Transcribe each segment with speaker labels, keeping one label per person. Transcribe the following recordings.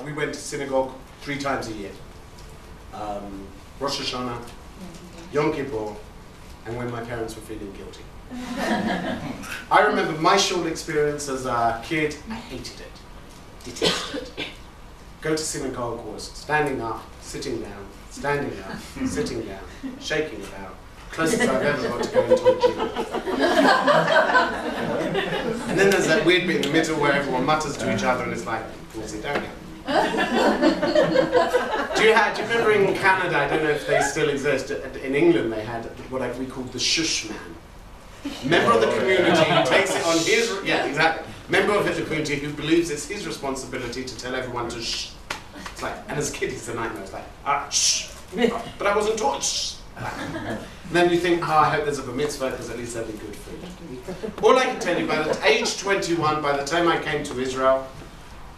Speaker 1: we went to synagogue 3 times a year. Rosh Hashanah, Yom Kippur, and when my parents were feeling guilty. I remember my short experience as a kid, I hated it, detested it. Go to synagogue was standing up, sitting down, standing up, sitting down, shaking about. Closest I've ever got to going to a gym. And then there's that weird bit in the middle where everyone mutters to each other and it's like, we'll sit down again. Do you remember in Canada, I don't know if they still exist, in England they had what we called the shush man. Member of the community who takes it on his, yeah, exactly. Member of the community who believes it's his responsibility to tell everyone to shh. It's like, and as a kid it's a nightmare, it's like, shh, but I wasn't taught shh. And then you think, I hope there's a bar mitzvah because at least there'll be good food. All I can tell you, by the age 21, by the time I came to Israel,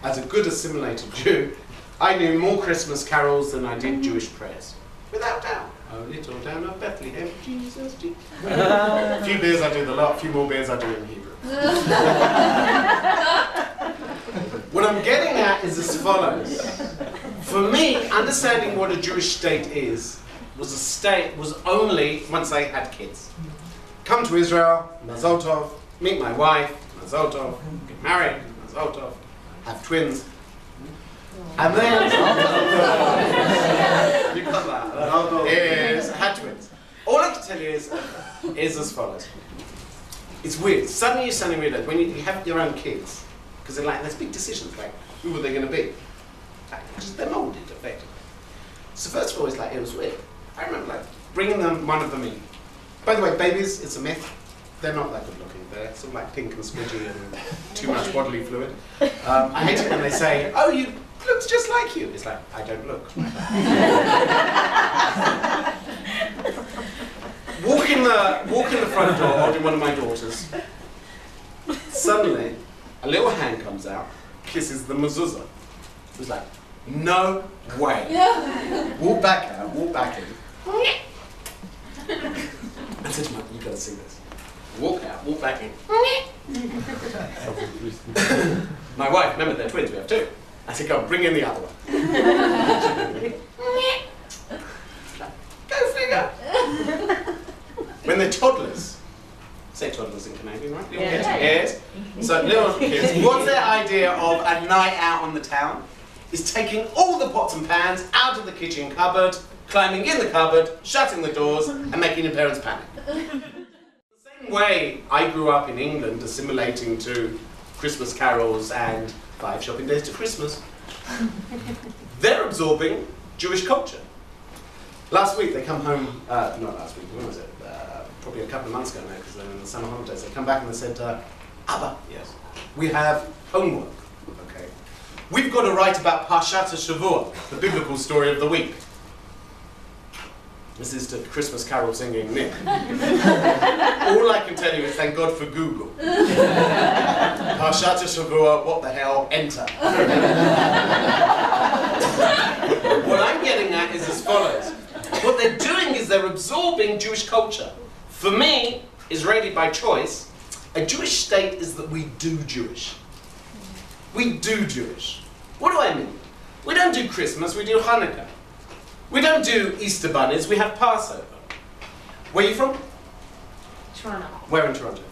Speaker 1: as a good assimilated Jew, I knew more Christmas carols than I did Jewish prayers. Without doubt. Oh, little town of Bethlehem, Jesus, Jesus. A few beers I do the lot, a few more beers I do in Hebrew. What I'm getting at is as follows. For me, understanding what a Jewish state is, was only once I had kids. Come to Israel, Mazal Tov, meet my wife, Mazal Tov, get married, Mazal Tov, have twins. And then, you got that, is, had twins. All I can tell you is as follows. It's weird, suddenly you realise when you have your own kids, because they're like, there's big decisions, like, who are they going to be? Just they're moulded, effectively. So first of all, it's like, it was weird. I remember like bringing one of them in. By the way, babies, it's a myth. They're not that good looking. They're sort of like pink and squidgy and too much bodily fluid. I hate it when they say, oh, you look just like you. It's like, I don't look. Walk in the front door, holding one of my daughters. Suddenly, a little hand comes out, kisses the mezuzah. It was like, no way. Walk back out, walk back in. I said to my, you gotta see this. Walk out, walk back in. My wife, remember they're twins, we have 2. I said, go, bring in the other one. Go figure. When they're toddlers, say toddlers in Canadian, right? Little kids, yes. So little kids, what's their idea of a night out on the town? Is taking all the pots and pans out of the kitchen cupboard, climbing in the cupboard, shutting the doors, and making your parents panic. The same way I grew up in England, assimilating to Christmas carols and 5 shopping days to Christmas, they're absorbing Jewish culture. Last week they come home, not last week, when was it? Probably a couple of months ago now, because they're in the summer holidays. They come back and they said, Abba, yes, we have homework. Okay. We've got to write about Parshat HaShavua, the biblical story of the week. This is to Christmas carol singing Nick. All I can tell you is thank God for Google. Parshat HaShavua, what the hell, enter. What I'm getting at is as follows. What they're doing is they're absorbing Jewish culture. For me, Israeli by choice, a Jewish state is that we do Jewish. We do Jewish. What do I mean? We don't do Christmas, we do Hanukkah. We don't do Easter bunnies, we have Passover. Where are you from?
Speaker 2: Toronto.
Speaker 1: Where in Toronto?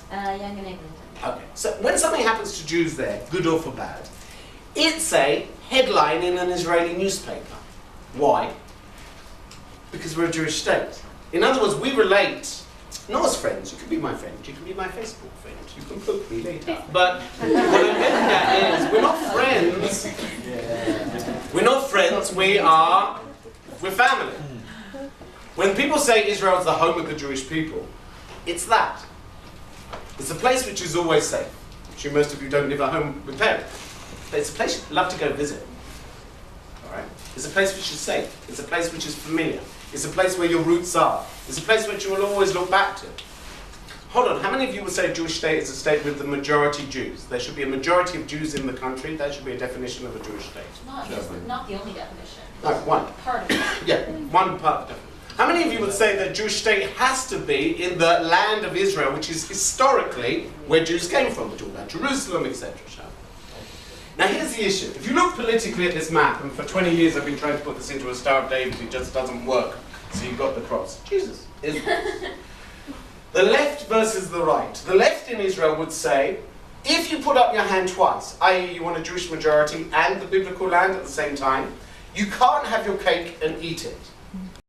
Speaker 2: Young and England.
Speaker 1: Okay, so when something happens to Jews there, good or for bad, it's a headline in an Israeli newspaper. Why? Because we're a Jewish state. In other words, we relate, not as friends, you can be my friend, you can be my Facebook friend, you can poke me later. But what I'm getting at is, we're not friends. We're not friends, we're family. When people say Israel is the home of the Jewish people, it's that. It's a place which is always safe. I'm sure most of you don't live at home with parents. But it's a place you'd love to go visit. Alright? It's a place which is safe. It's a place which is familiar. It's a place where your roots are. It's a place which you will always look back to. Hold on, how many of you would say a Jewish state is a state with the majority Jews? There should be a majority of Jews in the country. That should be a definition of a Jewish state.
Speaker 2: Not the only definition.
Speaker 1: No, one.
Speaker 2: Part of it.
Speaker 1: Yeah, one part of the definition. How many of you would say that Jewish state has to be in the land of Israel, which is historically where Jews came from? We're talking about Jerusalem, etc. Now here's the issue. If you look politically at this map, and for 20 years I've been trying to put this into a Star of David, it just doesn't work. So you've got the cross. Jesus. Israel. The left versus the right. The left in Israel would say, if you put up your hand twice, i.e. you want a Jewish majority and the biblical land at the same time, you can't have your cake and eat it.